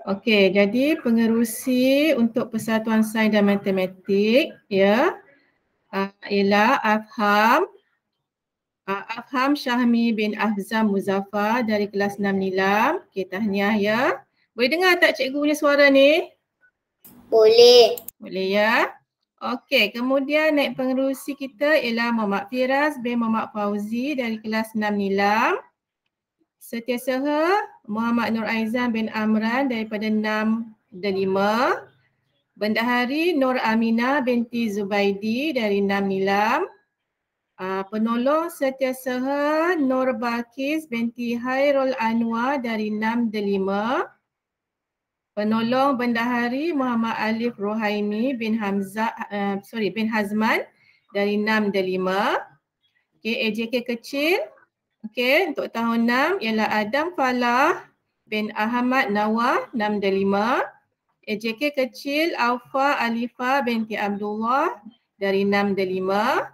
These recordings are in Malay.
Okey, jadi pengerusi untuk Persatuan Sains dan Matematik ya ialah Afham Syahmi bin Ahzam Muzaffar dari kelas 6 Nilam. Okey, tahniah ya. Boleh dengar tak cikgu punya suara ni? Boleh. Boleh ya. Okey, kemudian naib pengerusi kita ialah Muhammad Firaz bin Muhammad Fauzi dari kelas 6 Nilam. Setiausaha Muhammad Nur Aizan bin Amran daripada 6 Delima. Bendahari Nur Aminah binti Zubaidi dari 6 Nilam. Penolong Setiausaha Nur Balkis binti Hairul Anwar dari 6 Delima. Penolong Bendahari Muhammad Alif Rohaimi bin bin Hazman dari 6 Delima. Okey, AJK kecil. Okey, untuk tahun 6 ialah Adam Falah bin Ahmad Nawar 6 Delima. AJK kecil Alfa Alifa binti Abdullah dari 6 Delima.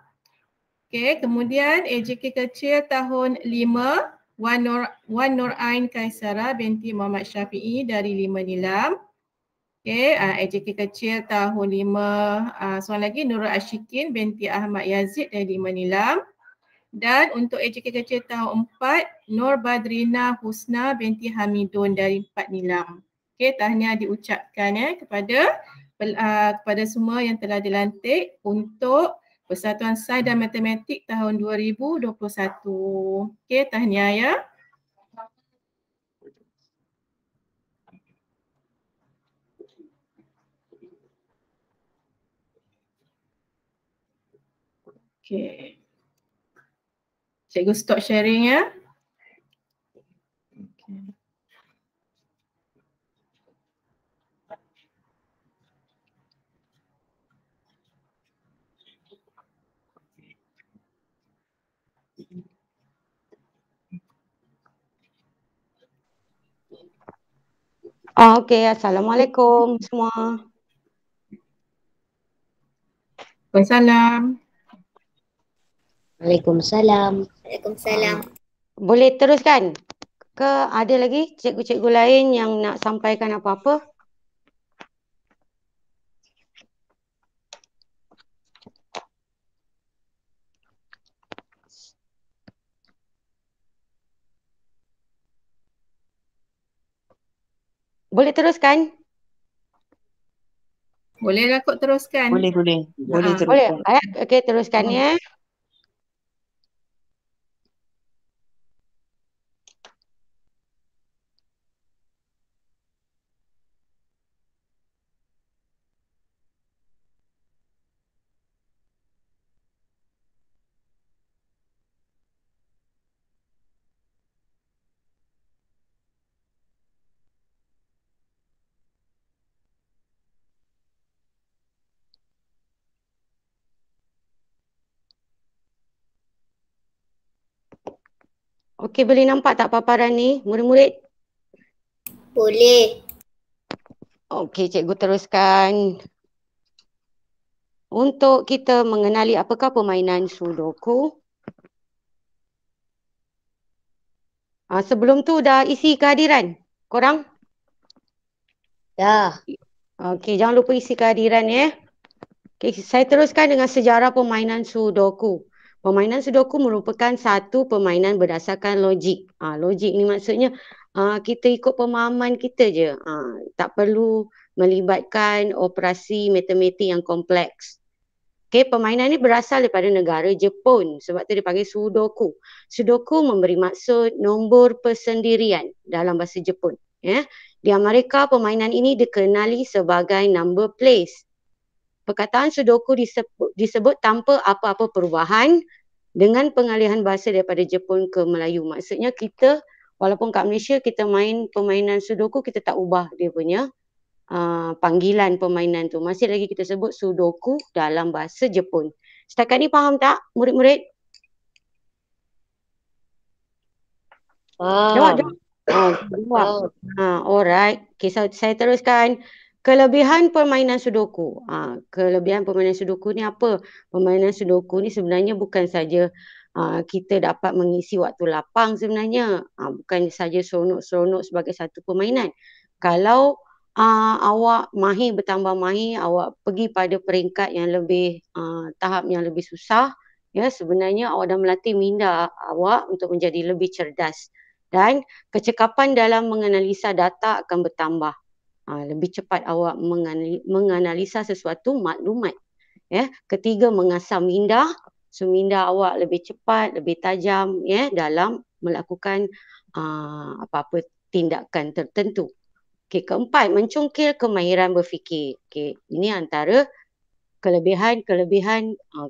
Okey, kemudian AJK kecil tahun 5 Wan Nur Ain Kaisara binti Muhammad Syafi'i dari 5 Nilam. Okey, AJK kecil tahun 5 soalan lagi Nurul Ashikin binti Ahmad Yazid dari 5 Nilam. Dan untuk AJK kecil tahun 4 Nur Badrina Husna binti Hamidun dari 4 Nilam. Okey, tahniah diucapkan kepada semua yang telah dilantik untuk Persatuan Sains dan Matematik tahun 2021. Okey, tahniah ya. Okey. Cikgu stop sharing ya. Okey, Assalamualaikum semua. Waalaikumsalam. Waalaikumsalam. Waalaikumsalam. Boleh teruskan? Ke ada lagi cikgu-cikgu lain yang nak sampaikan apa-apa? Boleh teruskan? Bolehlah kot teruskan. Boleh Boleh. teruskan. Okey, teruskan ya. Okey, boleh nampak tak paparan ni, murid-murid? Boleh. Okey, cikgu teruskan. Untuk kita mengenali apakah permainan Sudoku. Sebelum tu dah isi kehadiran korang? Dah. Okey, jangan lupa isi kehadiran ya. Okey, saya teruskan dengan sejarah permainan Sudoku. Permainan Sudoku merupakan satu permainan berdasarkan logik. Logik ni maksudnya kita ikut pemahaman kita je. Tak perlu melibatkan operasi matematik yang kompleks. Okey, permainan ni berasal daripada negara Jepun. Sebab tu dipanggil Sudoku. Sudoku memberi maksud nombor persendirian dalam bahasa Jepun. Ya. Di Amerika, permainan ini dikenali sebagai number place. Perkataan Sudoku disebut tanpa apa-apa perubahan dengan pengalihan bahasa daripada Jepun ke Melayu. Maksudnya kita, walaupun kat Malaysia kita main permainan Sudoku, kita tak ubah dia punya panggilan permainan tu. Masih lagi kita sebut Sudoku dalam bahasa Jepun. Setakat ni faham tak murid-murid? Faham. Jawab. Alright. Okay, saya teruskan. Kelebihan permainan Sudoku. Kelebihan permainan Sudoku ni apa? Permainan Sudoku ni sebenarnya bukan saja kita dapat mengisi waktu lapang sebenarnya. Bukan saja seronok-seronok sebagai satu permainan. Kalau awak mahir, bertambah mahir, awak pergi pada peringkat yang lebih, tahap yang lebih susah, ya, sebenarnya awak dah melatih minda awak untuk menjadi lebih cerdas. Dan kecekapan dalam menganalisa data akan bertambah. Lebih cepat awak menganalisa sesuatu maklumat. Ya. Ketiga, mengasah minda. So, minda awak lebih cepat, lebih tajam, ya, dalam melakukan apa-apa tindakan tertentu. Okey, keempat, mencungkil kemahiran berfikir. Okey, ini antara kelebihan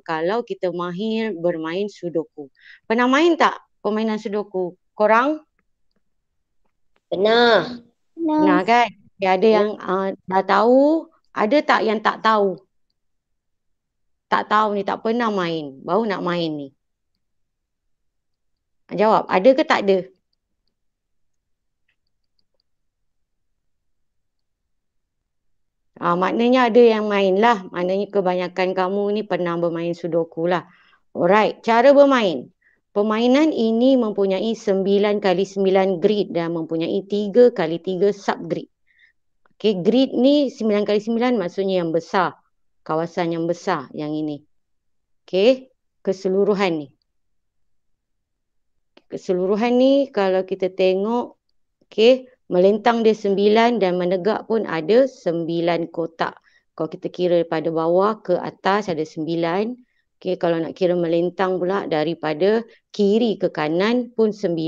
kalau kita mahir bermain sudoku. Pernah main tak permainan sudoku? Korang? Pernah. Pernah kan? Okay, ada yang dah tahu, ada tak yang tak tahu? Tak tahu ni, tak pernah main, baru nak main ni. Jawab, ada ke tak ada? Maknanya ada yang main lah. Maknanya kebanyakan kamu ni pernah bermain sudoku lah. Alright, cara bermain. Permainan ini mempunyai 9x9 grid dan mempunyai 3x3 subgrid. Okay, grid ni 9x9 maksudnya yang besar. Kawasan yang besar yang ini. Okay, keseluruhan ni. Keseluruhan ni kalau kita tengok, okay, melentang dia 9 dan menegak pun ada 9 kotak. Kalau kita kira daripada bawah ke atas ada 9. Okay, kalau nak kira melentang pula daripada kiri ke kanan pun 9.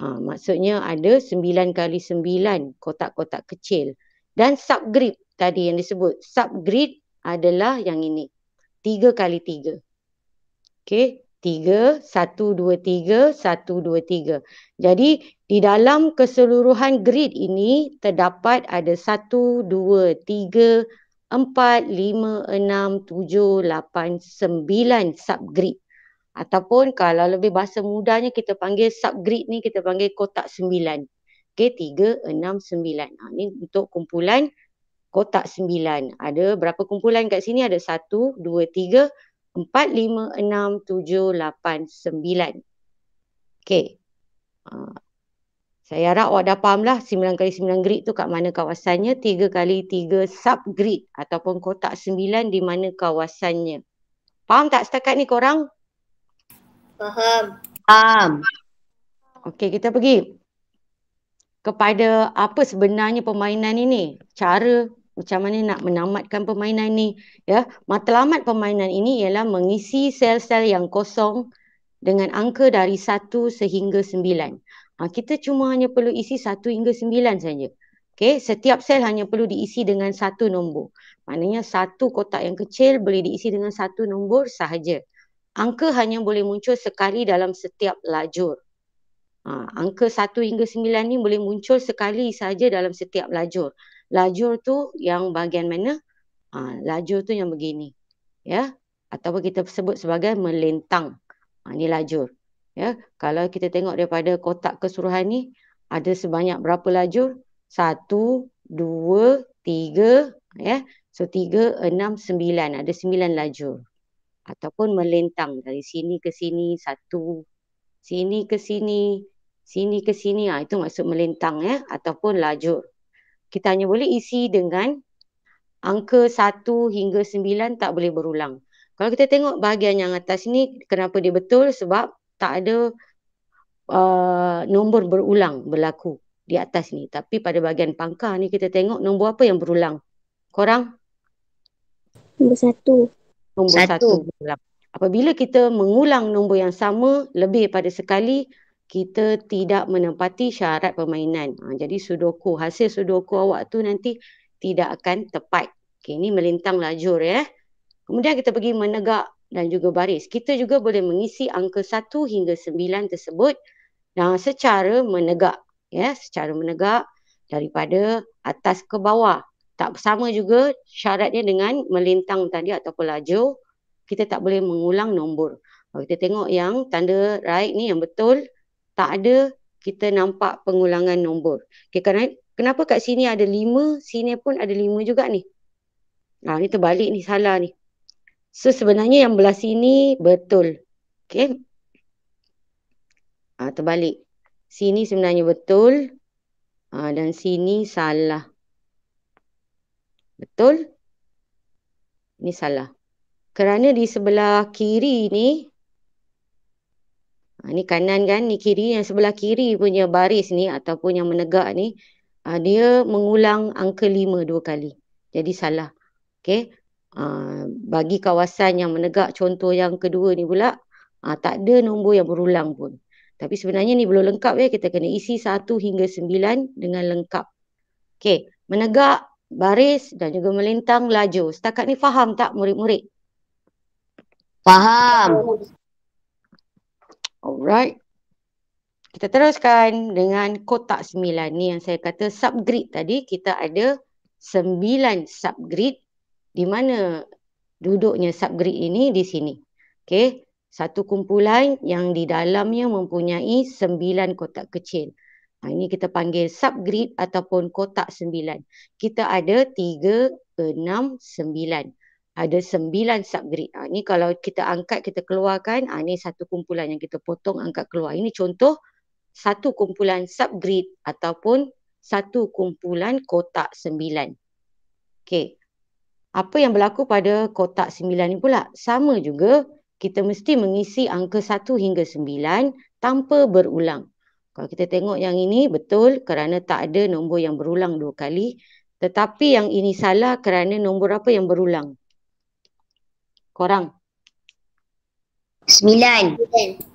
Maksudnya ada 9x9 kotak-kotak kecil. Dan subgrid tadi yang disebut. Subgrid adalah yang ini. 3x3. Okay, 3, 1, 2, 3, 1, 2, 3. Jadi di dalam keseluruhan grid ini terdapat ada 1, 2, 3, 4, 5, 6, 7, 8, 9 subgrid. Ataupun kalau lebih bahasa mudahnya kita panggil subgrid ni, kita panggil kotak 9. Okey, 3, 6, 9. Ini untuk kumpulan kotak 9. Ada berapa kumpulan kat sini? Ada 1, 2, 3, 4, 5, 6, 7, 8, 9. Okey. Saya harap awak dah faham lah 9x9 grid tu kat mana kawasannya, 3x3 subgrid ataupun kotak 9 di mana kawasannya. Faham tak setakat ni korang? Faham. Faham. Okey, kita pergi kepada apa sebenarnya permainan ini. Cara macam mana nak menamatkan permainan ni. Ya, matlamat permainan ini ialah mengisi sel-sel yang kosong dengan angka dari 1 sehingga 9. Kita cuma hanya perlu isi 1 hingga 9 saja. Okey, setiap sel hanya perlu diisi dengan satu nombor. Maknanya satu kotak yang kecil boleh diisi dengan satu nombor sahaja. Angka hanya boleh muncul sekali dalam setiap lajur. Angka 1 hingga 9 ni boleh muncul sekali saja dalam setiap lajur. Lajur tu yang bahagian mana? Lajur tu yang begini. Ya, ataupun kita sebut sebagai melentang. Ini lajur. Ya, kalau kita tengok daripada kotak keseluruhan ni, ada sebanyak berapa lajur? 1, 2, 3, ya. So 3, 6, 9. Ada 9 lajur. Ataupun melentang dari sini ke sini, 1, sini ke sini, sini ke sini. Itu maksud melentang, ya, ataupun lajur. Kita hanya boleh isi dengan angka 1 hingga 9, tak boleh berulang. Kalau kita tengok bahagian yang atas ni, kenapa dia betul? Sebab tak ada nombor berulang berlaku di atas ni. Tapi pada bahagian pangkal ni kita tengok nombor apa yang berulang? Korang? Nombor 1. Nombor 1 berulang. Apabila kita mengulang nombor yang sama lebih pada sekali, kita tidak menepati syarat permainan. Jadi sudoku, hasil sudoku awak tu nanti tidak akan tepat. Okay, ini melintang lajur, ya. Kemudian kita pergi menegak dan juga baris. Kita juga boleh mengisi angka 1 hingga 9 tersebut secara menegak. Ya, secara menegak daripada atas ke bawah. Tak sama juga syaratnya dengan melintang tadi ataupun lajur. Kita tak boleh mengulang nombor. Kalau kita tengok yang tanda right ni yang betul, tak ada kita nampak pengulangan nombor. Okay, kenapa kat sini ada 5, sini pun ada 5 juga ni. Ni terbalik ni, salah ni. So sebenarnya yang belah sini betul. Okey. Terbalik. Sini sebenarnya betul. Dan sini salah. Betul? Ini salah. Kerana di sebelah kiri ni, ni kanan kan, ni kiri, yang sebelah kiri punya baris ni ataupun yang menegak ni, dia mengulang angka 5 2 kali. Jadi salah. Okey. Bagi kawasan yang menegak, contoh yang kedua ni pula, tak ada nombor yang berulang pun. Tapi sebenarnya ni belum lengkap ya. Kita kena isi 1 hingga 9 dengan lengkap. Okey. Menegak, baris dan juga melintang laju. Setakat ni faham tak murid-murid? Faham. Alright. Kita teruskan dengan kotak 9. Ni yang saya kata subgrid tadi. Kita ada 9 subgrid. Di mana duduknya subgrid ini di sini. Okey. Satu kumpulan yang di dalamnya mempunyai 9 kotak kecil. Ini kita panggil subgrid ataupun kotak 9. Kita ada 3, 6, 9. Ada 9 subgrid. Ini kalau kita angkat, kita keluarkan. Ini satu kumpulan yang kita potong, angkat keluar. Ini contoh satu kumpulan subgrid ataupun satu kumpulan kotak 9. Okey. Apa yang berlaku pada kotak 9 ni pula? Sama juga, kita mesti mengisi angka 1 hingga 9 tanpa berulang. Kalau kita tengok yang ini betul kerana tak ada nombor yang berulang 2 kali. Tetapi yang ini salah kerana nombor apa yang berulang? Korang? 9.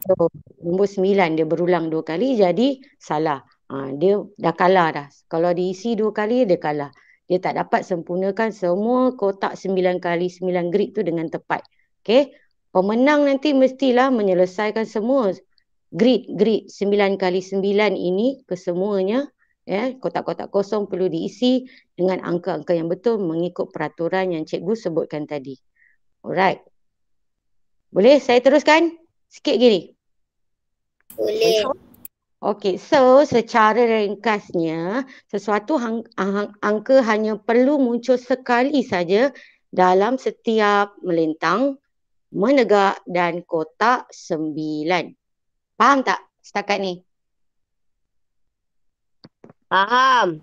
So, nombor 9 dia berulang 2 kali jadi salah. Dia dah kalah dah. Kalau diisi 2 kali dia kalah. Dia tak dapat sempurnakan semua kotak 9 kali 9 grid tu dengan tepat. Okey. Pemenang nanti mestilah menyelesaikan semua grid 9 kali 9 ini kesemuanya. Kotak-kotak kosong perlu diisi dengan angka-angka yang betul mengikut peraturan yang cikgu sebutkan tadi. Alright. Boleh saya teruskan? Sikit gini. Boleh. Okey, so secara ringkasnya, sesuatu angka hanya perlu muncul sekali saja dalam setiap melintang, menegak dan kotak 9. Faham tak setakat ni? Faham.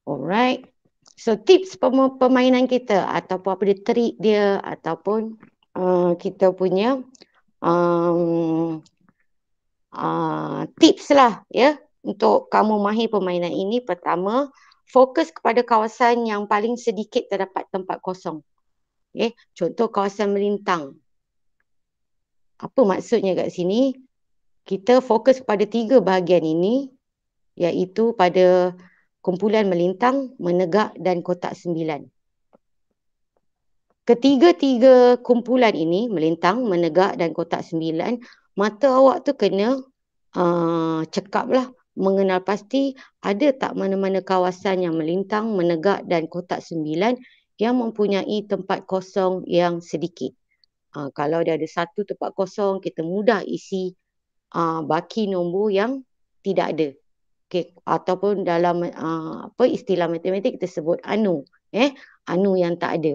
Alright. So tips permainan kita ataupun apa dia trik dia ataupun kita punya tips lah ya untuk kamu mahir permainan ini. Pertama, fokus kepada kawasan yang paling sedikit terdapat tempat kosong. Okay. Contoh kawasan melintang. Apa maksudnya kat sini? Kita fokus pada 3 bahagian ini, iaitu pada kumpulan melintang, menegak dan kotak 9. Ketiga-tiga kumpulan ini, melintang, menegak dan kotak 9, mata awak tu kena cekaplah, mengenal pasti ada tak mana-mana kawasan yang melintang, menegak dan kotak 9 yang mempunyai tempat kosong yang sedikit. Kalau dia ada satu tempat kosong, kita mudah isi baki nombor yang tidak ada. Okay. Ataupun dalam istilah matematik kita sebut anu. Anu yang tak ada.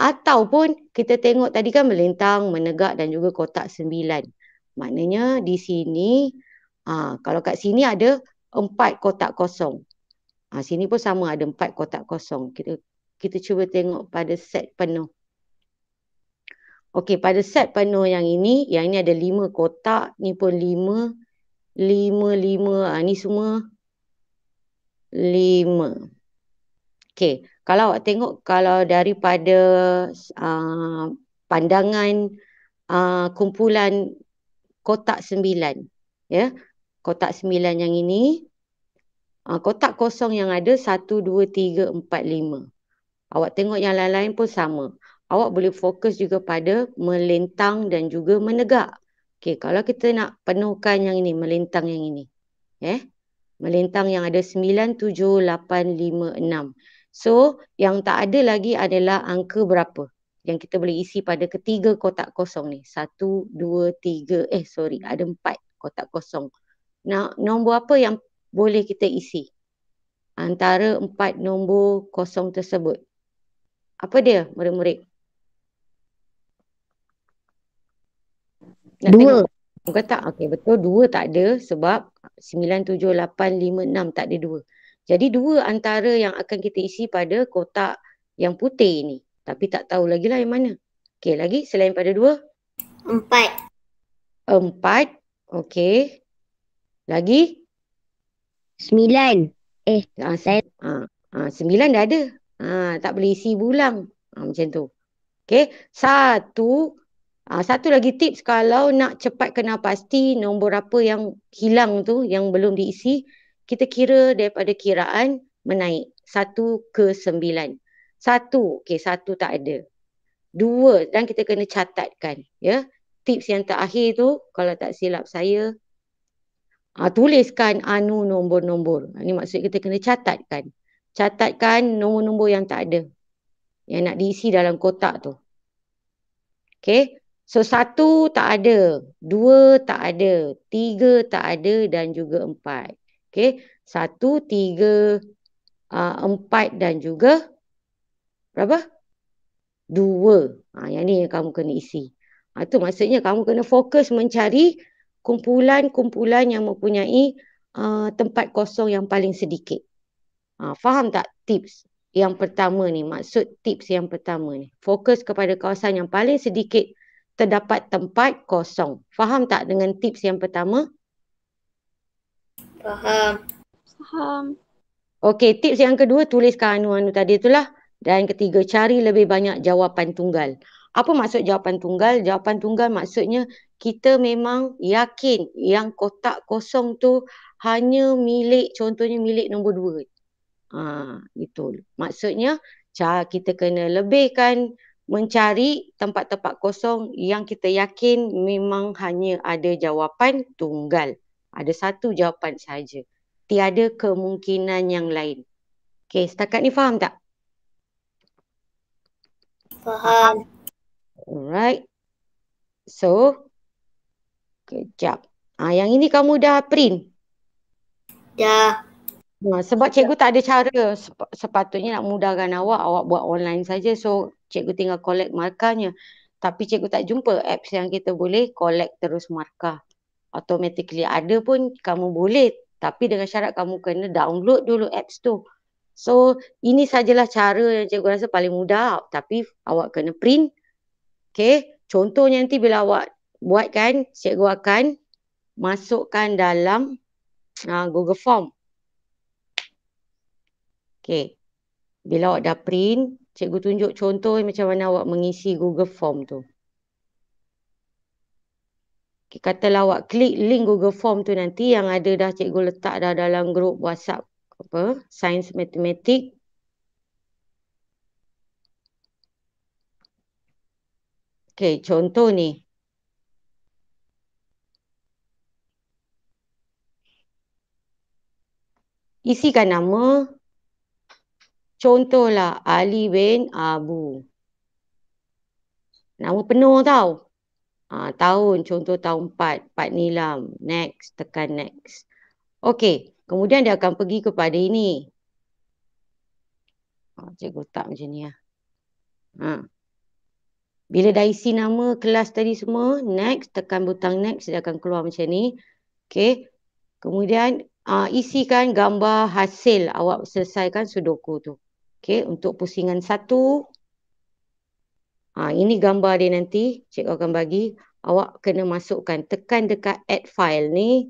Ataupun kita tengok tadi kan melintang, menegak dan juga kotak 9. Maknanya di sini, kalau kat sini ada 4 kotak kosong. Sini pun sama ada 4 kotak kosong. Kita cuba tengok pada set penuh. Okey, pada set penuh yang ini ada 5 kotak. Ni pun 5. 5. Ni semua 5. Okey, kalau awak tengok, kalau daripada pandangan kumpulan kotak 9, ya, kotak 9 yang ini, kotak kosong yang ada 1, 2, 3, 4, 5. Awak tengok yang lain-lain pun sama. Awak boleh fokus juga pada melintang dan juga menegak. Okey, kalau kita nak penuhkan yang ini, melintang yang ini. Melintang yang ada 9, 7, 8, 5, 6. So, yang tak ada lagi adalah angka berapa yang kita boleh isi pada ketiga kotak kosong ni. 1, 2, 3, ada 4 kotak kosong. Nah, nombor apa yang boleh kita isi antara 4 nombor kosong tersebut? Apa dia, murid-murid? 2. Bukan tak? Okey, betul. 2 tak ada sebab 9, 7, 8, 5, 6 tak ada 2. Jadi 2 antara yang akan kita isi pada kotak yang putih ni. Tapi tak tahu lagi lah yang mana. Okey, lagi selain pada 2? 4. 4. Okey. Lagi? 9. Saya 9 dah ada. Tak boleh isi bulang. Macam tu. Okey. Satu lagi tips kalau nak cepat kenal pasti nombor apa yang hilang tu, yang belum diisi, kita kira daripada kiraan menaik. 1 ke 9. 1, okey, 1 tak ada. 2, dan kita kena catatkan. Ya. Tips yang terakhir tu, kalau tak silap saya, tuliskan nombor-nombor. Ini maksud kita kena catatkan. Catatkan nombor-nombor yang tak ada. Yang nak diisi dalam kotak tu. Okey. So 1 tak ada, 2 tak ada, 3 tak ada dan juga 4. Okey. 1, 3, 4 dan juga berapa? 2. Yang ni yang kamu kena isi. Itu maksudnya kamu kena fokus mencari kumpulan-kumpulan yang mempunyai tempat kosong yang paling sedikit. Faham tak tips yang pertama ni? Maksud tips yang pertama ni. Fokus kepada kawasan yang paling sedikit terdapat tempat kosong. Faham tak dengan tips yang pertama? Faham. Okey, tips yang kedua, tuliskan anu-anu tadi itulah. Dan ketiga, cari lebih banyak jawapan tunggal. Apa maksud jawapan tunggal? Jawapan tunggal maksudnya kita memang yakin yang kotak kosong tu hanya milik, contohnya milik nombor 2. Itu. Maksudnya kita kena lebihkan mencari tempat-tempat kosong yang kita yakin memang hanya ada jawapan tunggal. Ada satu jawapan saja. Tiada kemungkinan yang lain. Okey, setakat ni faham tak? Faham. Alright. So, kejap. Yang ini kamu dah print? Dah. Sebab cikgu tak ada cara. Sepatutnya nak mudahkan awak buat online saja. So, cikgu tinggal collect markahnya. Tapi cikgu tak jumpa apps yang kita boleh collect terus markah. Automatically ada pun kamu boleh. Tapi dengan syarat kamu kena download dulu apps tu. So, ini sajalah cara yang cikgu rasa paling mudah. Tapi awak kena print. Okay. Contohnya nanti bila awak buat kan, cikgu akan masukkan dalam Google Form. Okay. Bila awak dah print, cikgu tunjuk contoh macam mana awak mengisi Google Form tu. Okay, katalah awak klik link Google Form tu nanti yang ada dah cikgu letak dah dalam grup WhatsApp Sains Matematik. Okay, contoh ni. Isikan nama. Contohlah Ali bin Abu. Nama penuh tau. Tahun, contoh tahun 4 Nilam. Next, tekan next. Okey, kemudian dia akan pergi kepada ini. Cikgu tak macam ni lah. Bila dah isi nama kelas tadi semua, next, tekan butang next, dia akan keluar macam ni. Okey, kemudian isikan gambar hasil awak selesaikan sudoku tu. Okey, untuk pusingan 1. Ini gambar dia nanti. Cikgu akan bagi. Awak kena masukkan. Tekan dekat add file ni.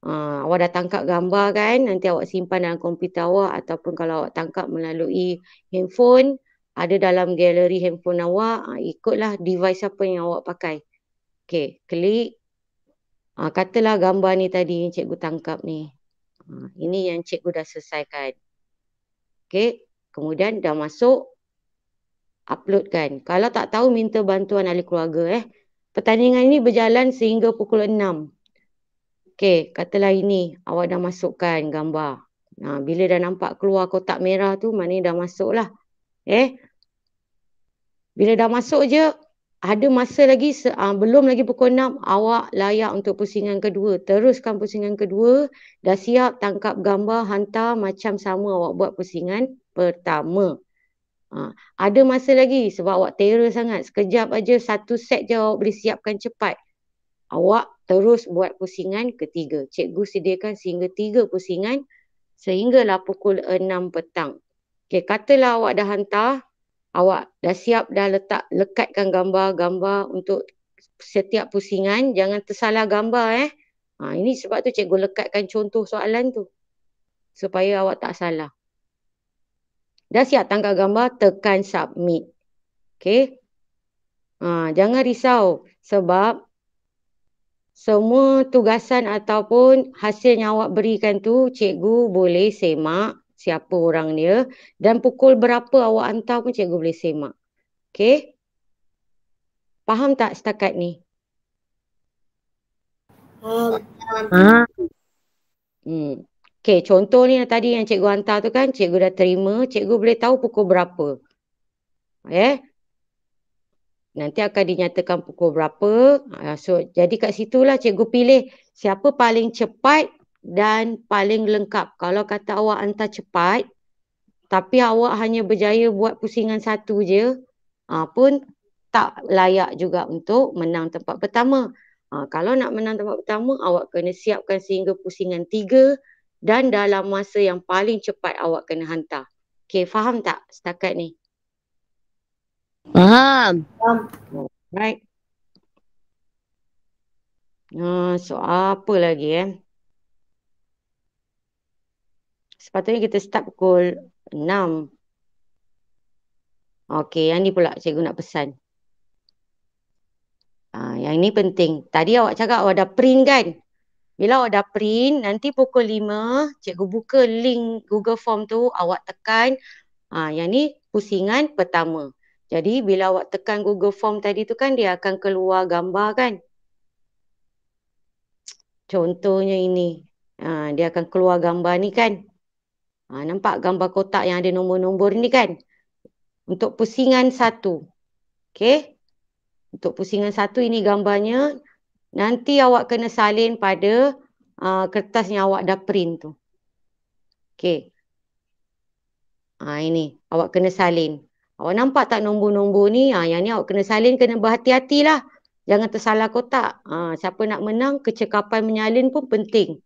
Awak dah tangkap gambar kan. Nanti awak simpan dalam komputer awak. Ataupun kalau awak tangkap melalui handphone. Ada dalam galeri handphone awak. Ikutlah device apa yang awak pakai. Okey, klik. Katalah gambar ni tadi yang cikgu tangkap ni. Ini yang cikgu dah selesaikan. Okey, kemudian dah masuk. Uploadkan. Kalau tak tahu, minta bantuan ahli keluarga. Pertandingan ini berjalan sehingga pukul 6. Okey, katalah ini. Awak dah masukkan gambar. Bila dah nampak keluar kotak merah tu, maknanya dah masuk lah. Bila dah masuk je, ada masa lagi, belum lagi pukul 6, awak layak untuk pusingan kedua. Teruskan pusingan kedua. Dah siap, tangkap gambar, hantar macam sama awak buat pusingan pertama. Ada masa lagi sebab awak terror sangat. Sekejap aja, satu set je awak boleh siapkan cepat. awak terus buat pusingan ketiga. Cikgu sediakan sehingga 3 pusingan sehinggalah pukul 6 petang. Okey, katalah awak dah hantar, awak dah siap dah lekatkan gambar-gambar untuk setiap pusingan. Jangan tersalah gambar ini sebab tu cikgu lekatkan contoh soalan tu supaya awak tak salah. Dah siap tangkap gambar, tekan submit. Okey. Jangan risau sebab semua tugasan ataupun hasil yang awak berikan tu cikgu boleh semak siapa orang dia dan pukul berapa awak hantar pun cikgu boleh semak. Okey? Faham tak setakat ni? Okey, contoh ni tadi yang cikgu hantar tu kan, cikgu dah terima, cikgu boleh tahu pukul berapa. Nanti akan dinyatakan pukul berapa. So, jadi kat situlah cikgu pilih siapa paling cepat dan paling lengkap. Kalau kata awak hantar cepat, tapi awak hanya berjaya buat pusingan 1 je, pun tak layak juga untuk menang tempat pertama. Kalau nak menang tempat pertama, awak kena siapkan sehingga pusingan 3 dan dalam masa yang paling cepat awak kena hantar. Okey, faham tak setakat ni? Faham. Right. So apa lagi Sepatutnya kita start pukul 6. Okey, yang ni pula cikgu nak pesan. Yang ni penting. Tadi awak cakap awak dah print kan? Bila awak dah print, nanti pukul 5, cikgu buka link Google Form tu, awak tekan. Yang ni pusingan pertama. Jadi bila awak tekan Google Form tadi tu kan, dia akan keluar gambar kan? Contohnya ini. Dia akan keluar gambar ni kan? Nampak gambar kotak yang ada nombor-nombor ni kan? Untuk pusingan 1. Okey? Untuk pusingan 1 ini gambarnya. Nanti awak kena salin pada kertas yang awak dah print tu. Okey. Ini. Awak kena salin. Awak nampak tak nombor-nombor ni? Yang ni awak kena salin, kena berhati-hatilah. Jangan tersalah kotak. Siapa nak menang, kecekapan menyalin pun penting.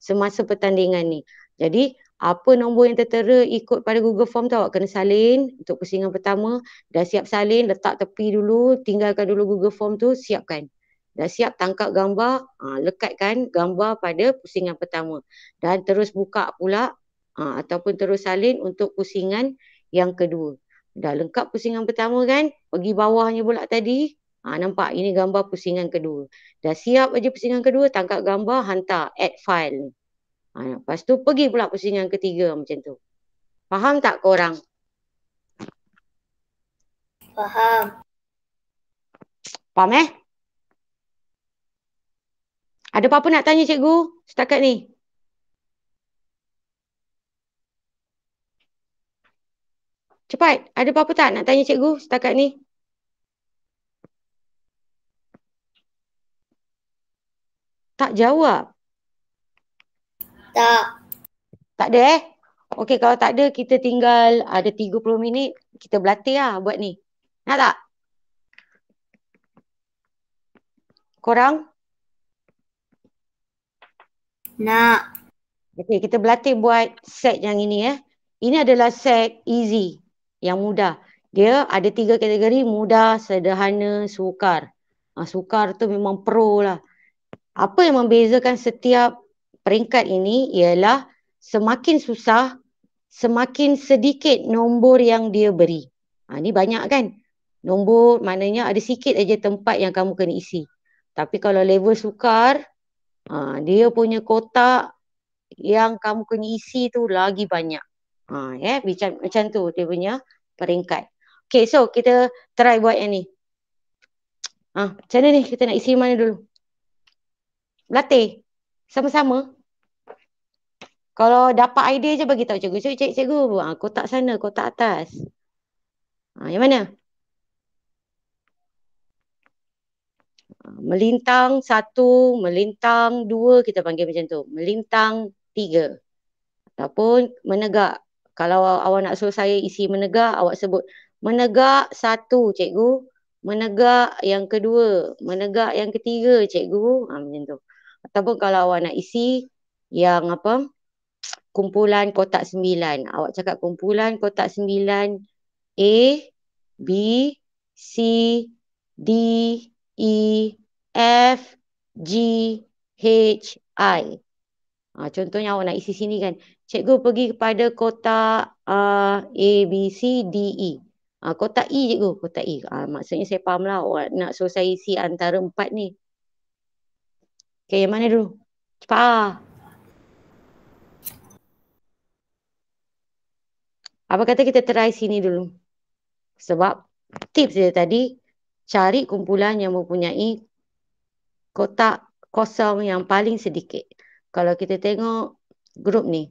Semasa pertandingan ni. Jadi, apa nombor yang tertera ikut pada Google Form tu awak kena salin untuk pusingan pertama. Dah siap salin, letak tepi dulu, tinggalkan dulu Google Form tu, siapkan. Dah siap tangkap gambar, lekatkan gambar pada pusingan pertama. Dan terus buka pula ataupun terus salin untuk pusingan yang kedua. Dah lengkap pusingan pertama kan? Pergi bawahnya pula tadi. Nampak ini gambar pusingan kedua. Dah siap aja pusingan kedua, tangkap gambar, hantar, add file. Lepas tu pergi pula pusingan ketiga macam tu. Faham tak korang? Faham. Faham Ada apa-apa nak tanya cikgu setakat ni? Cepat, ada apa-apa tak nak tanya cikgu setakat ni? Tak jawab? Tak. Tak ada Okey, kalau tak ada kita tinggal ada 30 minit. Kita berlatih lah buat ni. Nak tak? Korang? Nak. Okey, kita berlatih buat set yang ini Ini adalah set easy, yang mudah. Dia ada 3 kategori, mudah, sederhana, sukar. Sukar tu memang pro lah. Apa yang membezakan setiap peringkat ini ialah semakin susah, semakin sedikit nombor yang dia beri. Ni banyak kan? Nombor maknanya ada sikit aja tempat yang kamu kena isi. Tapi kalau level sukar, dia punya kotak yang kamu kena isi tu lagi banyak. Macam tu dia punya peringkat. Okay, so kita try buat yang ni. Macam mana ni? Kita nak isi mana dulu? Berlatih. Sama-sama. Kalau dapat idea je bagi tahu cikgu. Cikgu, kotak sana, kotak atas. Yang mana? Melintang 1, melintang 2, kita panggil macam tu. Melintang 3. Ataupun menegak. Kalau awak nak suruh saya isi menegak, awak sebut menegak 1, cikgu. menegak yang kedua, menegak yang ketiga cikgu. Macam tu. Ataupun kalau awak nak isi yang apa? Kumpulan kotak 9. Awak cakap kumpulan kotak 9 A, B, C, D, E, F, G, H, I. Contohnya awak nak isi sini kan. Cikgu pergi kepada kotak A, B, C, D, E. Kotak E cikgu, kotak E. Maksudnya saya faham lah awak nak suruh saya isi antara 4 ni. Okay, yang mana dulu? Cepat. Apa kata kita try sini dulu. Sebab tips dia tadi, cari kumpulan yang mempunyai kotak kosong yang paling sedikit. Kalau kita tengok grup ni.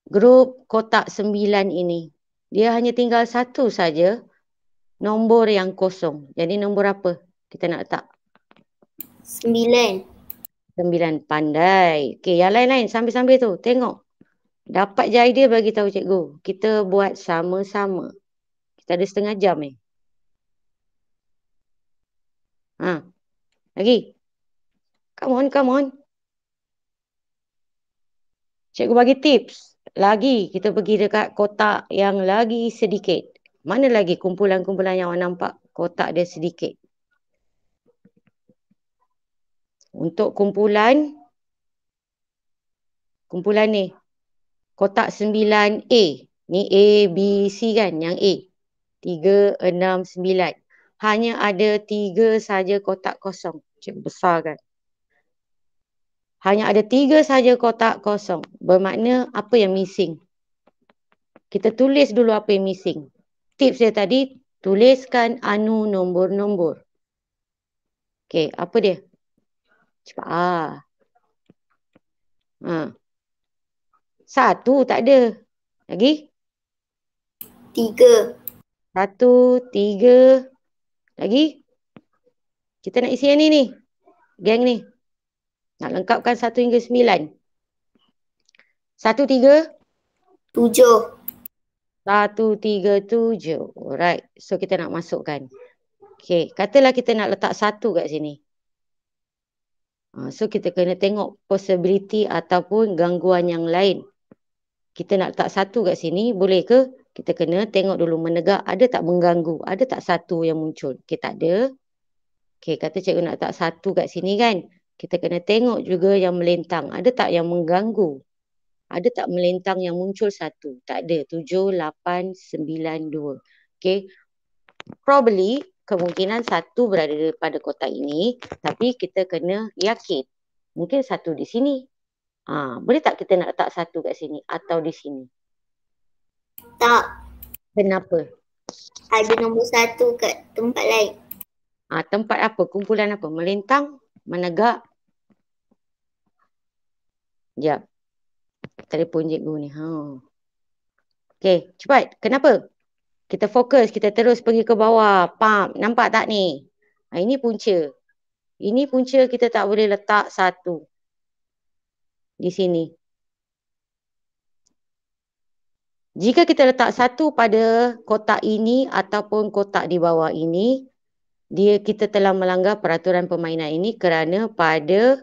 Grup kotak 9 ini. Dia hanya tinggal satu saja nombor yang kosong. Jadi nombor apa kita nak letak? 9. 9. Pandai. Okey, yang lain-lain sambil-sambil tu. Tengok. Dapat je idea bagi tahu cikgu. Kita buat sama-sama. Kita ada setengah jam ni. Lagi. Come on. Cikgu bagi tips. Lagi kita pergi dekat kotak yang lagi sedikit. Mana lagi kumpulan-kumpulan yang awak nampak kotak dia sedikit? Untuk kumpulan ni. Kotak 9A. Ni A, B, C kan yang A. 3, 6, 9. Hanya ada 3 saja kotak kosong. Cikgu besar kan? Hanya ada 3 saja kotak kosong. Bermakna apa yang missing? Kita tulis dulu apa yang missing. Tips dia tadi, tuliskan anu nombor-nombor. Okey, apa dia? Cepat. 1 tak ada. Lagi? 3. 1, 3. Lagi? Kita nak isi yang ni. Geng ni. Nak lengkapkan 1 hingga 9. 1, 3. 7. 1, 3, 7. Alright. So kita nak masukkan. Okay. Katalah kita nak letak 1 kat sini. So kita kena tengok possibility ataupun gangguan yang lain. Kita nak letak 1 kat sini. Boleh ke? Kita kena tengok dulu menegak. Ada tak mengganggu? Ada tak 1 yang muncul? Okay, tak ada. Okay, kata cikgu nak letak 1 kat sini kan. Kita kena tengok juga yang melintang. Ada tak yang mengganggu? Ada tak melintang yang muncul 1? Tak ada. 7, 8, 9, 2. Okay. Probably kemungkinan 1 berada pada kotak ini. Tapi kita kena yakin. Mungkin 1 di sini. Boleh tak kita nak letak 1 kat sini? Atau di sini? Tak. Kenapa? Ada nombor 1 kat tempat lain. Tempat apa? Kumpulan apa? Melintang? Menegak? Sekejap. Telefon cikgu ni. Okey, cepat. Kenapa? Kita fokus. Kita terus pergi ke bawah. Pam. Nampak tak ni? Ini punca. Ini punca kita tak boleh letak 1. Di sini. Jika kita letak 1 pada kotak ini ataupun kotak di bawah ini, kita telah melanggar peraturan permainan ini kerana pada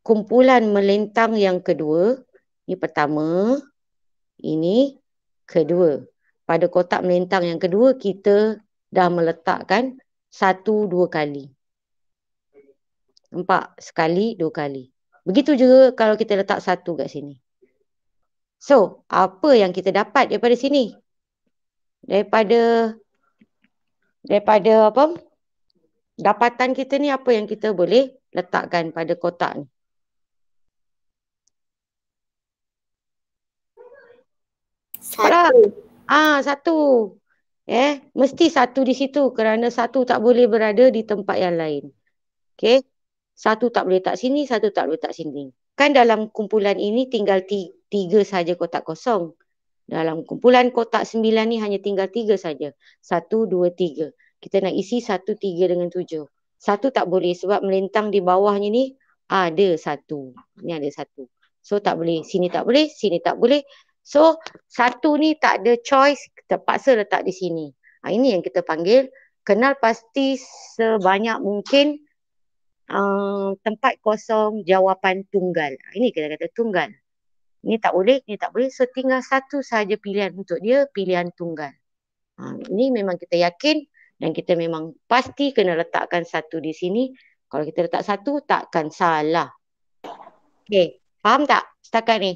kumpulan melintang yang kedua, ini pertama, ini kedua. Pada kotak melintang yang kedua, kita dah meletakkan 1, 2 kali. Nampak? Sekali, 2 kali. Begitu juga kalau kita letak 1 kat sini. So, apa yang kita dapat daripada sini? Daripada apa? Dapatan kita ni apa yang kita boleh letakkan pada kotak ni? Satu. 1. Mesti 1 di situ kerana 1 tak boleh berada di tempat yang lain. Okey. 1 tak boleh letak sini, 1 tak boleh letak sini. Kan dalam kumpulan ini tinggal 3 saja kotak kosong. Dalam kumpulan kotak 9 ni hanya tinggal 3 saja. 1, 2, 3. Kita nak isi 1, 3 dengan 7. 1 tak boleh sebab melintang di bawahnya ni ada 1. Ni ada 1. So tak boleh. Sini tak boleh, sini tak boleh. So 1 ni tak ada choice, terpaksa letak di sini. Ini yang kita panggil kenal pasti sebanyak mungkin tempat kosong jawapan tunggal. Ini kita kata tunggal. Ini tak boleh, ini tak boleh. So tinggal satu sahaja pilihan untuk dia, pilihan tunggal. Ini memang kita yakin dan kita memang pasti kena letakkan satu di sini. Kalau kita letak satu, takkan salah. Okey, faham tak setakat ni?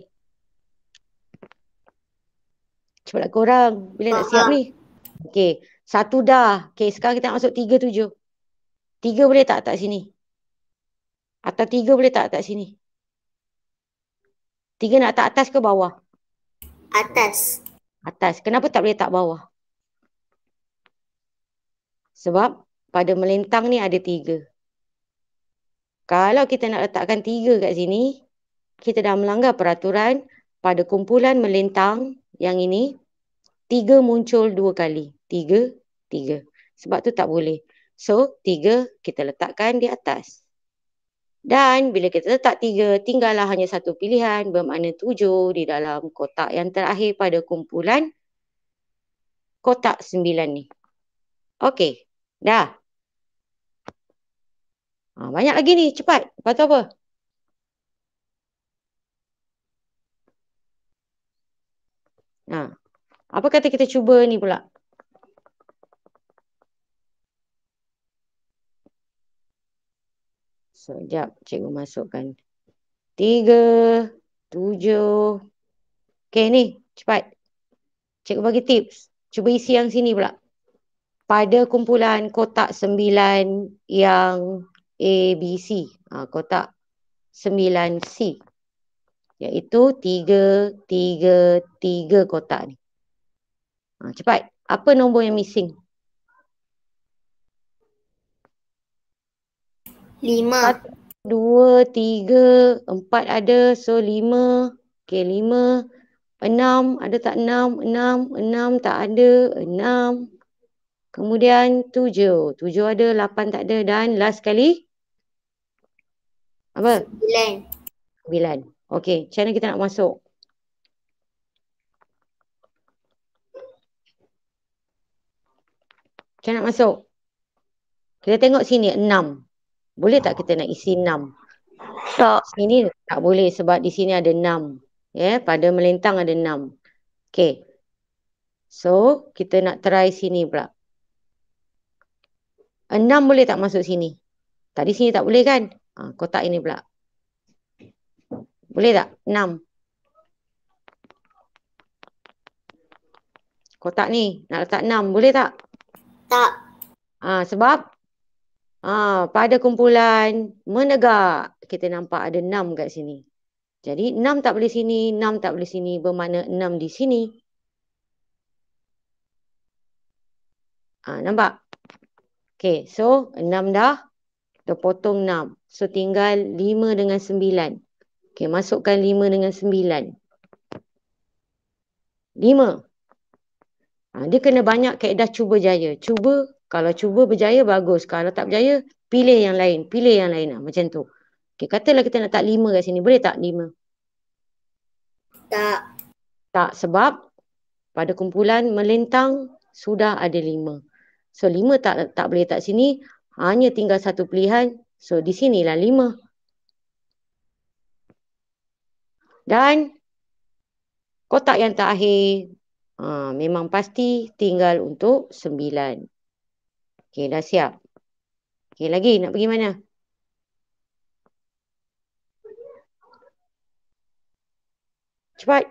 Cepatlah korang. Bila nak siap ni? Okey, satu dah. Okey, sekarang kita nak masuk 3, 7. 3 boleh tak letak sini? Atau 3 boleh tak letak sini? 3 nak letak atas ke bawah? Atas. Atas. Kenapa tak boleh letak bawah? Sebab pada melintang ni ada 3. Kalau kita nak letakkan 3 kat sini, kita dah melanggar peraturan pada kumpulan melintang yang ini, 3 muncul 2 kali. 3, 3. Sebab tu tak boleh. So, 3 kita letakkan di atas. Dan bila kita letak 3, tinggallah hanya satu pilihan, bermakna 7 di dalam kotak yang terakhir pada kumpulan kotak 9 ni. Okey, dah. Banyak lagi ni, cepat. Lepas tu apa? Apa kata kita cuba ni pula? Sekejap, cikgu masukkan. 3, 7. Okey ni, cepat. Cikgu bagi tips. Cuba isi yang sini pula. Pada kumpulan kotak 9 yang A, B, C. Kotak 9C. Iaitu 3, 3, 3 kotak ni. Cepat. Apa nombor yang missing? 5. 2, 3, 4 ada. So 5. Okey, 5. 6. Ada tak 6? 6. 6 tak ada. 6. Kemudian 7. 7 ada. 8 tak ada. Dan last sekali. Apa? 9. 9. Okey, macam mana kita nak masuk? Macam mana nak masuk? Kita tengok sini 6. Boleh tak kita nak isi 6? Tak. Sini tak boleh sebab di sini ada 6. Pada melintang ada 6. Okey. So, kita nak try sini pula. 6 boleh tak masuk sini? Tadi sini tak boleh kan? Kotak ini pula. Boleh tak? 6. Kotak ni nak letak 6. Boleh tak? Tak. Sebab pada kumpulan menegak kita nampak ada 6 kat sini. Jadi 6 tak boleh sini, 6 tak boleh sini. Bermakna 6 di sini. Nampak? Okey, so 6 dah. Kita potong 6. So tinggal 5 dengan 9. Okey, masukkan 5 dengan 9. 5. Dia kena banyak kaedah cuba jaya. Cuba, kalau cuba berjaya bagus. Kalau tak berjaya, pilih yang lain. Pilih yang lain. Macam tu. Okey, katalah kita nak letak 5 kat sini. Boleh tak 5? Tak. Tak, sebab pada kumpulan melintang sudah ada 5. So 5 tak boleh letak sini. Hanya tinggal satu pilihan. So di sinilah 5. Dan kotak yang terakhir memang pasti tinggal untuk 9. Okey, dah siap. Okey, lagi nak pergi mana? Cepat.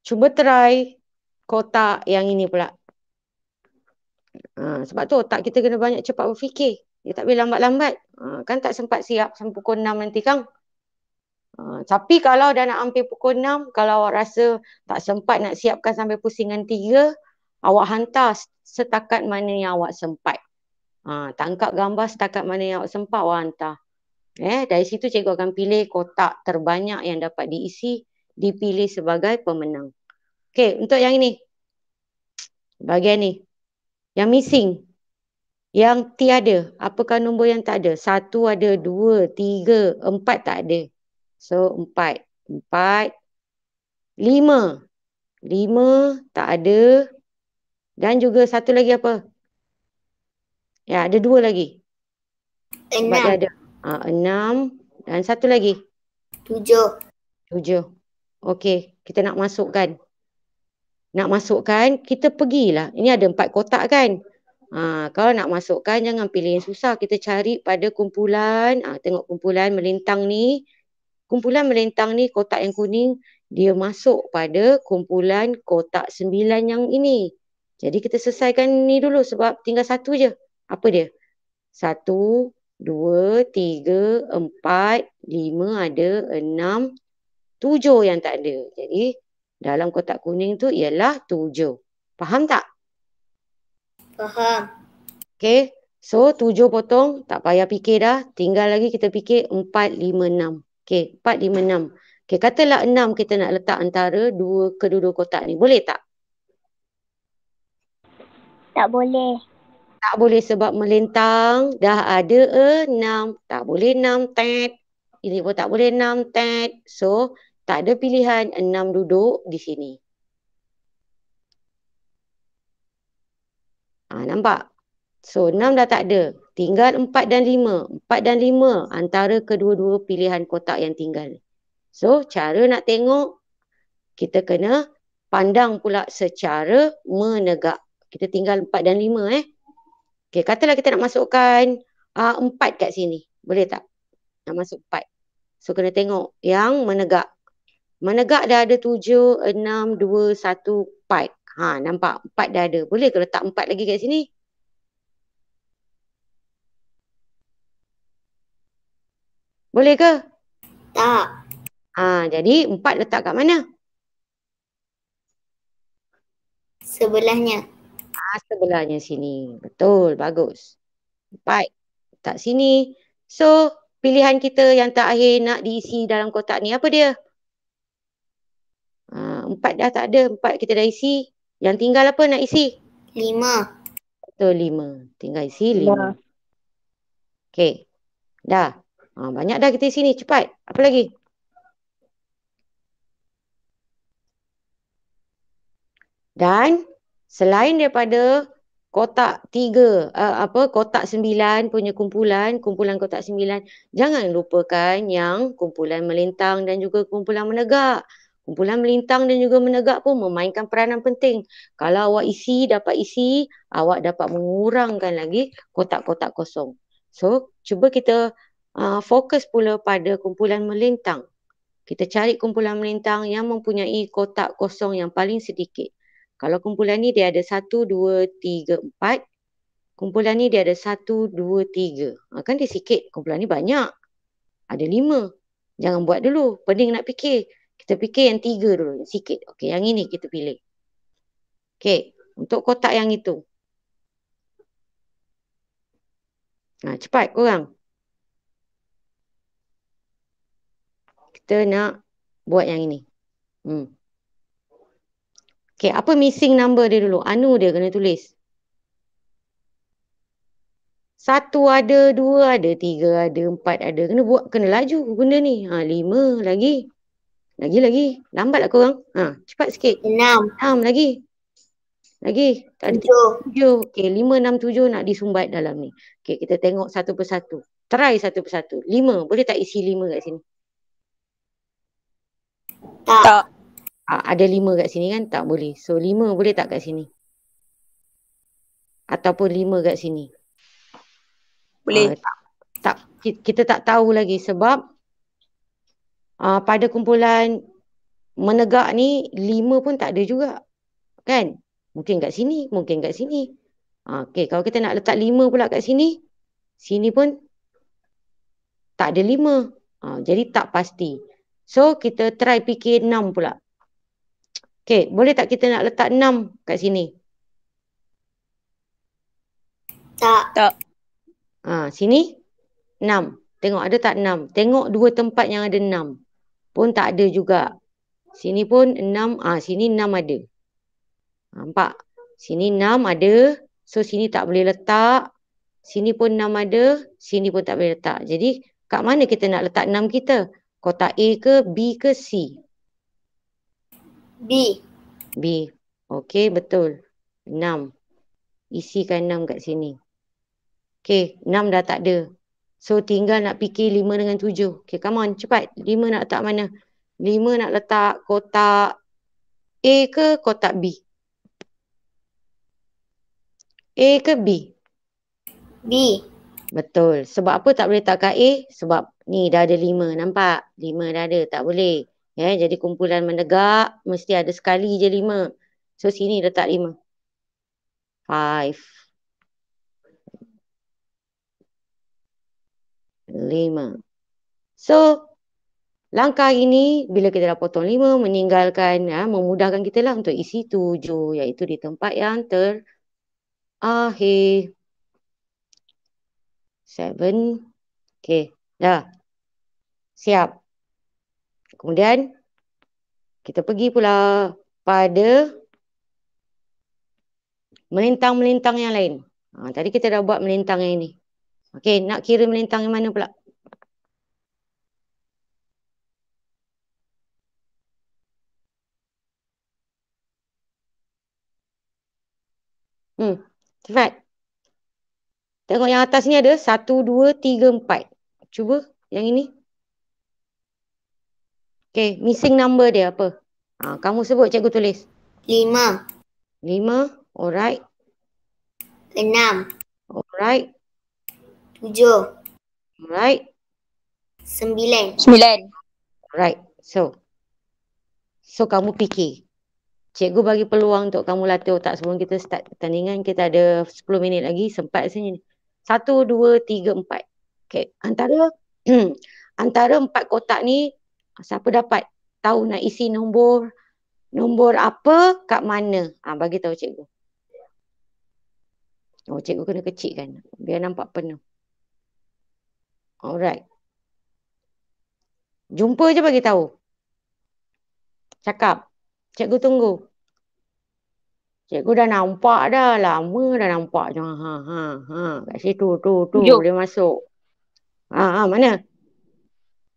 Cuba try kotak yang ini pula. Sebab tu otak kita kena banyak cepat berfikir. Dia tak boleh lambat-lambat. Kan tak sempat siap sampai pukul 6 nanti kan. Tapi kalau dah nak hampir pukul 6, kalau awak rasa tak sempat nak siapkan sampai pusingan 3, awak hantar setakat mana yang awak sempat. Tangkap gambar setakat mana yang awak sempat, awak hantar. Dari situ cikgu akan pilih kotak terbanyak yang dapat diisi, dipilih sebagai pemenang. Okey, untuk yang ini. Bahagian ni. Yang missing. Yang tiada. Apakah nombor yang tak ada? 1 ada, 2, 3, 4 tak ada. So 4. 4. 5. 5 tak ada. Dan juga satu lagi apa? Ya, ada 2 lagi. Sebab dia 6. ada 6 dan satu lagi. 7. 7. Okey, kita nak masukkan. Nak masukkan, kita pergilah. Ini ada 4 kotak kan? Kalau nak masukkan, jangan pilih yang susah. Kita cari pada kumpulan. Tengok kumpulan melintang ni. Kumpulan melintang ni, kotak yang kuning, dia masuk pada kumpulan kotak 9 yang ini. Jadi kita selesaikan ni dulu sebab tinggal satu je. Apa dia? 1, 2, 3, 4, 5 ada, 6, 7 yang tak ada. Jadi dalam kotak kuning tu ialah 7. Faham tak? Faham. Okey. So 7 potong, tak payah fikir dah. Tinggal lagi kita fikir 4, 5, 6. Okey, 4, 5, 6. Okey, katalah 6 kita nak letak antara kedua-dua kotak ni. Boleh tak? Tak boleh. Tak boleh sebab melintang dah ada 6. Tak boleh 6 tet. Ini pun tak boleh 6 tet. So tak ada pilihan 6 duduk di sini. Nampak? So 6 dah tak ada. Tinggal 4 dan 5. 4 dan 5 antara kedua-dua pilihan kotak yang tinggal. So cara nak tengok, kita kena pandang pula secara menegak. Kita tinggal 4 dan 5 Okey, katalah kita nak masukkan 4 kat sini. Boleh tak? Nak masuk 4. So kena tengok yang menegak. Menegak dah ada 7, 6, 2, 1, 4. Nampak? 4 dah ada. Boleh ke letak 4 lagi kat sini? Boleh ke? Tak. Jadi 4 letak kat mana? Sebelahnya. Sebelahnya sini. Betul, bagus. 4 letak sini. So pilihan kita yang terakhir nak diisi dalam kotak ni apa dia? 4 dah tak ada. 4 kita dah isi. Yang tinggal apa nak isi? 5. Betul, 5. Tinggal isi 5. Okey. Dah. Banyak dah kita isi ni. Cepat. Apa lagi? Dan selain daripada kotak 3, kotak 9 punya kumpulan kotak 9, jangan lupakan yang kumpulan melintang dan juga kumpulan menegak. Kumpulan melintang dan juga menegak pun memainkan peranan penting. Kalau awak dapat isi, awak dapat mengurangkan lagi kotak-kotak kosong. So, cuba kita fokus pula pada kumpulan melintang. Kita cari kumpulan melintang yang mempunyai kotak kosong yang paling sedikit. Kalau kumpulan ni dia ada 1, 2, 3, 4. Kumpulan ni dia ada 1, 2, 3. Kan dia sikit. Kumpulan ni banyak. Ada 5. Jangan buat dulu. Pening nak fikir. Kita fikir yang 3 dulu. Yang sikit. Okey, yang ini kita pilih. Okey, untuk kotak yang itu. Cepat korang. Kita nak buat yang ini. Okey, apa missing number dia dulu? Anu dia kena tulis. 1 ada, 2 ada, 3 ada, 4 ada. Kena laju benda ni. 5 lagi. Lagi. Lambatlah korang. Cepat sikit. 6. 6 lagi. Tak ada 7. Okey, 5, 6, 7 nak disumbat dalam ni. Okey, kita tengok satu persatu. Try satu persatu. 5. Boleh tak isi 5 kat sini? Tak. Ada 5 kat sini kan? Tak boleh. So 5 boleh tak kat sini? Ataupun 5 kat sini? Boleh. Kita tak tahu lagi sebab pada kumpulan menegak ni 5 pun tak ada juga. Kan? Mungkin kat sini, mungkin kat sini. Okey, kalau kita nak letak 5 pula kat sini, sini pun tak ada 5. Jadi tak pasti. So kita try fikir 6 pula. Okey, boleh tak kita nak letak 6 kat sini? Tak. Sini 6. Tengok ada tak 6? Tengok 2 tempat yang ada 6. Pun tak ada juga. Sini pun 6. Sini 6 ada. Nampak? Sini 6 ada. So sini tak boleh letak. Sini pun 6 ada. Sini pun tak boleh letak. Jadi kat mana kita nak letak 6 kita? Kotak A ke B ke C? B. B. Okey, betul. 6. Isikan 6 kat sini. Okey, 6 dah tak ada. So, tinggal nak fikir 5 dengan 7. Okey, come on, cepat. 5 nak letak mana? 5 nak letak kotak A ke kotak B? A ke B? B. Betul. Sebab apa tak boleh letak kat A? Sebab ni dah ada 5. Nampak? 5 dah ada. Tak boleh. Ya, jadi kumpulan menegak mesti ada sekali je 5. So, sini letak 5. 5. 5. So, langkah ini bila kita dah potong 5, meninggalkan, memudahkan kita lah untuk isi 7, iaitu di tempat yang terakhir. 7. Okey, dah. Siap. Kemudian, kita pergi pula pada melintang-melintang yang lain. Tadi kita dah buat melintang yang ini. Okey, nak kira melintang yang mana pula? Cepat. Tengok yang atas ni ada 1, 2, 3, 4. Cuba yang ini. Okey, missing number dia apa? Kamu sebut, cikgu tulis. 5. 5, alright. 6. Alright. 7. Alright. 9. 9. Alright. So kamu fikir. Cikgu bagi peluang untuk kamu latih otak sebelum kita start pertandingan. Kita ada 10 minit lagi. Sempat sebenarnya ni. 1, 2, 3, 4. Okay. Antara 4 kotak ni, siapa dapat tahu nak isi nombor apa kat mana? Bagi tahu cikgu. Cikgu kena kecilkan biar nampak penuh. Alright. Jumpa je bagi tahu. Cakap. Cikgu tunggu. Cikgu dah nampak dah. Lama dah nampak. Kat situ. Tu. Boleh masuk. Mana?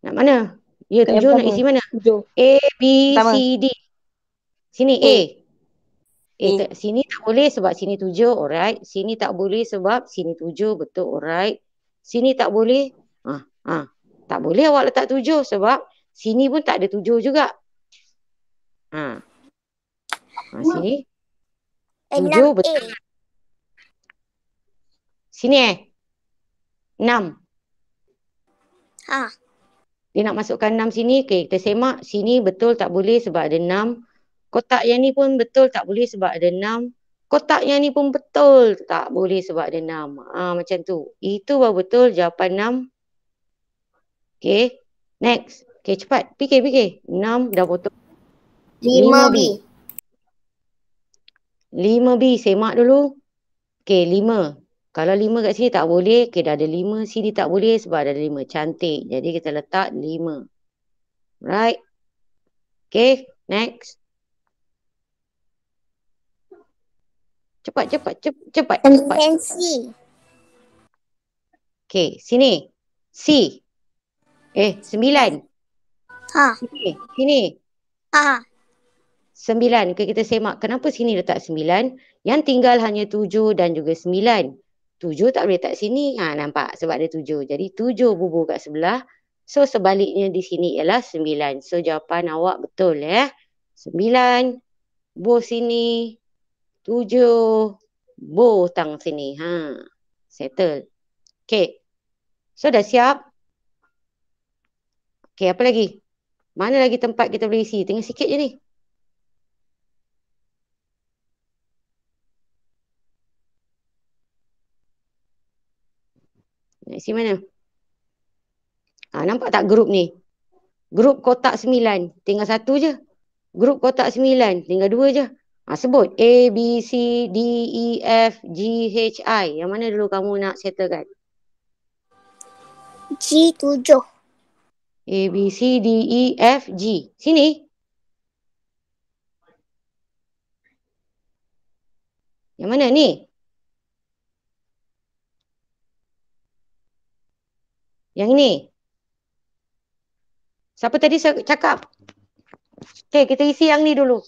Nak mana? Ya, 7 nak isi mana? 7. A, B, Pertama. C, D. Sini A. A. Sini tak boleh sebab sini 7. Alright. Sini tak boleh sebab sini 7. Betul. Alright. Sini tak boleh. Tak boleh awak letak 7 sebab sini pun tak ada 7 juga. Sini. 7 betul. Sini 6. Dia nak masukkan 6 sini. Okay, kita semak. Sini betul tak boleh sebab ada 6. Kotak yang ni pun betul tak boleh sebab ada 6. Kotak yang ni pun betul tak boleh sebab ada 6. Macam tu. Itu baru betul jawapan 6. Okay. Next. Okay, cepat. Fikir. 6 dah potong. 5B. 5B. Semak dulu. Okay, 5. Kalau 5 kat sini tak boleh. Okay, dah ada 5. Sini tak boleh sebab ada 5. Cantik. Jadi kita letak 5. Right. Okay, next. Cepat. Kemudian C. Okay, sini. C. 9. Sini. 9. Okay, kita semak. Kenapa sini letak 9? Yang tinggal hanya 7 dan juga 9. 7 tak boleh letak sini. Nampak? Sebab ada 7. Jadi 7 bubuh kat sebelah. So, sebaliknya di sini ialah 9. So, jawapan awak betul ya. 9. Buh sini. 7. Buh tang sini. Settle. Okay. So, dah siap? Okay, apa lagi? Mana lagi tempat kita boleh isi? Tinggal sikit je ni. Nak isi mana? Nampak tak grup ni? Grup kotak 9. Tinggal 1 je. Grup kotak 9. Tinggal 2 je. Sebut. A, B, C, D, E, F, G, H, I. Yang mana dulu kamu nak settlekan? G 7. A, B, C, D, E, F, G. Sini. Yang mana ni? Yang ini. Siapa tadi cakap? Okay, kita isi yang ni dulu.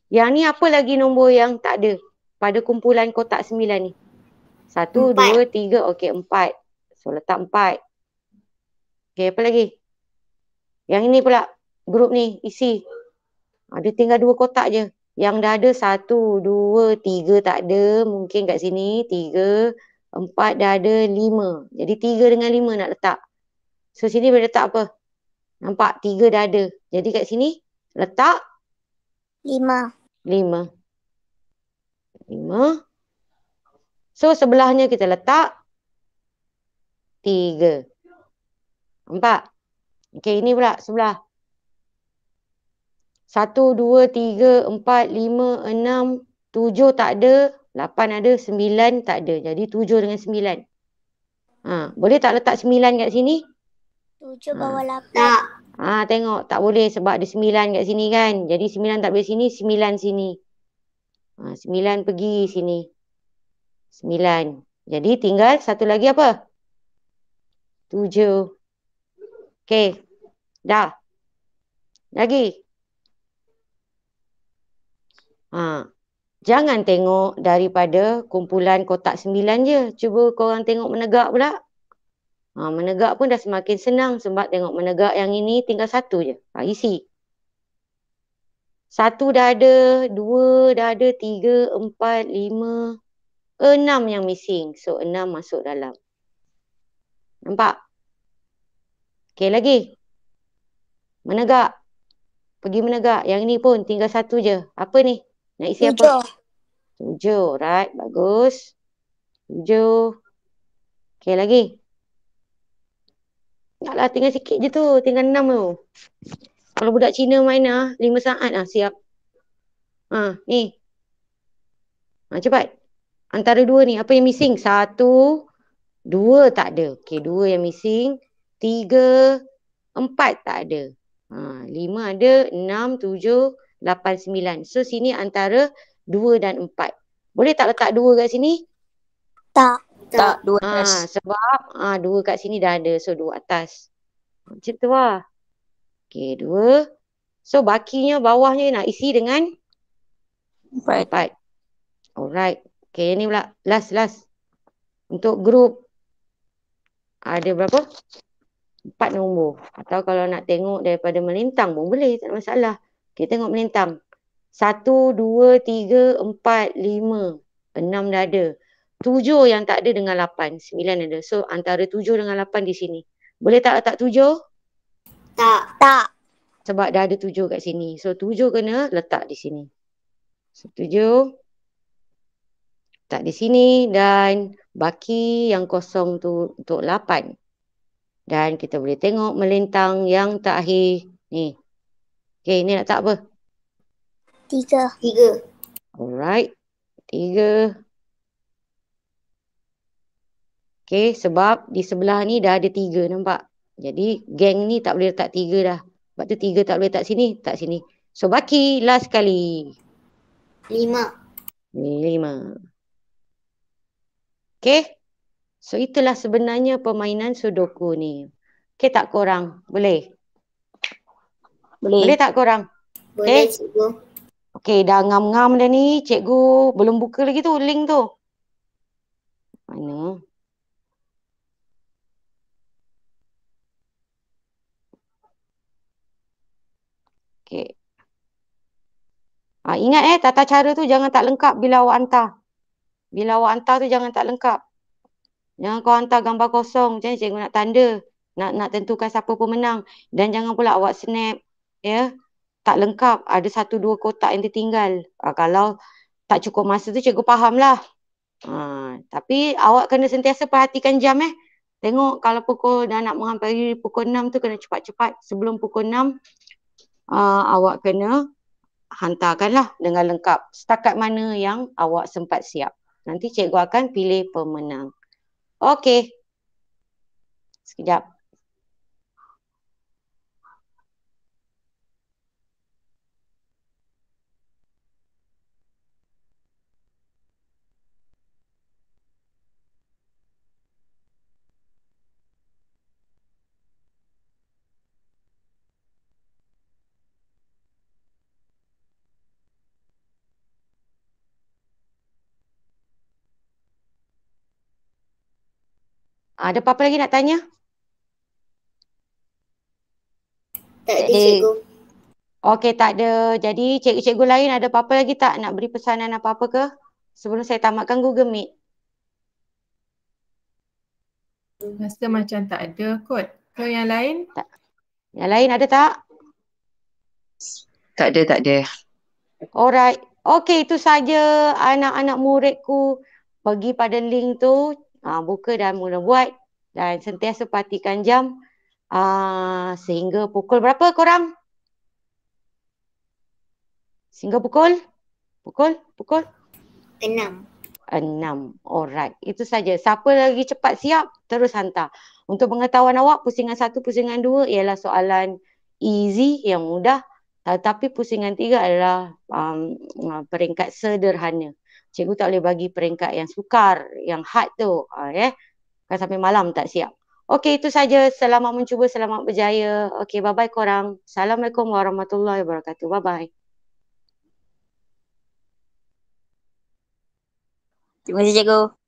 Yang ni apa lagi nombor yang tak ada pada kumpulan kotak 9 ni? 1, 2, 3. Okey, 4. So letak 4. Okey, apa lagi? Yang ini pula, grup ni isi. Dia tinggal 2 kotak je. Yang dah ada 1, 2, 3 tak ada. Mungkin kat sini 3, 4 dah ada, 5. Jadi 3 dengan 5 nak letak. So sini boleh letak apa? Nampak 3 dah ada. Jadi kat sini letak 5. 5. 5. So sebelahnya kita letak 3. Nampak? Okey, ini pula sebelah. 1, 2, 3, 4, 5, 6, 7 tak ada, 8 ada, 9 tak ada. Jadi 7 dengan 9. Boleh tak letak 9 kat sini? 7 bawah 8. Tak. Tengok, tak boleh sebab ada 9 kat sini kan. Jadi 9 tak boleh sini, 9 sini. 9 pergi sini. 9. Jadi tinggal satu lagi apa? 7. Okey. Dah. Lagi. Jangan tengok daripada kumpulan kotak 9 je. Cuba korang tengok menegak pula. Menegak pun dah semakin senang sebab tengok menegak yang ini tinggal 1 je. Isi. 1 dah ada, 2 dah ada, 3, 4, 5, 6 yang missing. So 6 masuk dalam. Nampak? Okey lagi. Menegak. Pergi menegak. Yang ni pun tinggal 1 je. Apa ni? Nak isi 7. apa? 7. Right. Bagus. 7. Okey lagi. Taklah tinggal sikit je tu. Tinggal 6 tu. Kalau budak Cina main 5 saat siap. Ni. Cepat. Antara 2 ni. Apa yang missing? 1, 2 tak ada. Okey, 2 yang missing. 3, 4 tak ada. 5 ada. 6, 7, 8, 9. So sini antara 2 dan 4. Boleh tak letak 2 kat sini? Tak. Tak, 2 atas. Sebab 2 kat sini dah ada. So 2 atas. Macam tu lah. Okey, 2. So bakinya bawahnya nak isi dengan 4. Alright. Okey, ni pula. Last. Untuk grup. Ada berapa? 4 nombor. Atau kalau nak tengok daripada melintang pun boleh. Tak ada masalah. Okey, tengok melintang. 1, 2, 3, 4, 5. 6 dah ada. 7 yang tak ada dengan 8. 9 ada. So antara 7 dengan 8 di sini. Boleh tak letak 7? Tak. Sebab dah ada 7 kat sini. So 7 kena letak di sini. So 7. Letak di sini. Dan baki yang kosong tu untuk 8. Dan kita boleh tengok melintang yang terakhir. Ni. Okey, ni letak apa? 3. Alright. 3. Okey, sebab di sebelah ni dah ada 3, nampak? Jadi, geng ni tak boleh letak 3 dah. Sebab tu 3 tak boleh letak sini, letak sini. So, baki last kali. 5. Okey. So, itulah sebenarnya permainan Sudoku ni. Okey tak korang? Boleh? Boleh tak korang? Boleh, cikgu. Okey, dah ngam-ngam dah ni. Cikgu belum buka lagi tu, link tu. Mana? Okey. Ingat tata cara tu jangan tak lengkap bila awak hantar. Bila awak hantar tu jangan tak lengkap. Jangan kau hantar gambar kosong. Macam ni cikgu nak tanda. Nak tentukan siapa pemenang. Dan jangan pula awak snap. Ya. Tak lengkap. Ada 1-2 kotak yang tertinggal. Kalau tak cukup masa tu cikgu faham lah. Tapi awak kena sentiasa perhatikan jam Tengok kalau pukul dah nak menghampiri pukul 6 tu kena cepat-cepat. Sebelum pukul 6 awak kena hantarkanlah dengan lengkap. Setakat mana yang awak sempat siap. Nanti cikgu akan pilih pemenang. Okey. Sekejap. Ada apa-apa lagi nak tanya? Tak ada cikgu. Okey, tak ada. Jadi cikgu-cikgu lain ada apa-apa lagi tak? Nak beri pesanan apa-apa ke? Sebelum saya tamatkan Google Meet. Rasa macam tak ada kot. Ke yang lain? Yang lain ada tak? Tak ada, tak ada. Alright. Okey, itu saja anak-anak muridku. Pergi pada link tu, buka dan mula buat. Dan sentiasa perhatikan jam. Sehingga pukul berapa korang? Sehingga pukul? Pukul? 6. 6. Alright. Itu saja. Siapa lagi cepat siap, terus hantar. Untuk pengetahuan awak, pusingan 1, pusingan 2 ialah soalan easy yang mudah. Tetapi pusingan 3 adalah peringkat sederhana. Cikgu tak boleh bagi peringkat yang sukar, yang hard tu. Kan sampai malam tak siap. Okey, itu saja. Selamat mencuba, selamat berjaya. Okey, bye-bye korang. Assalamualaikum warahmatullahi wabarakatuh. Bye-bye. Terima kasih cikgu.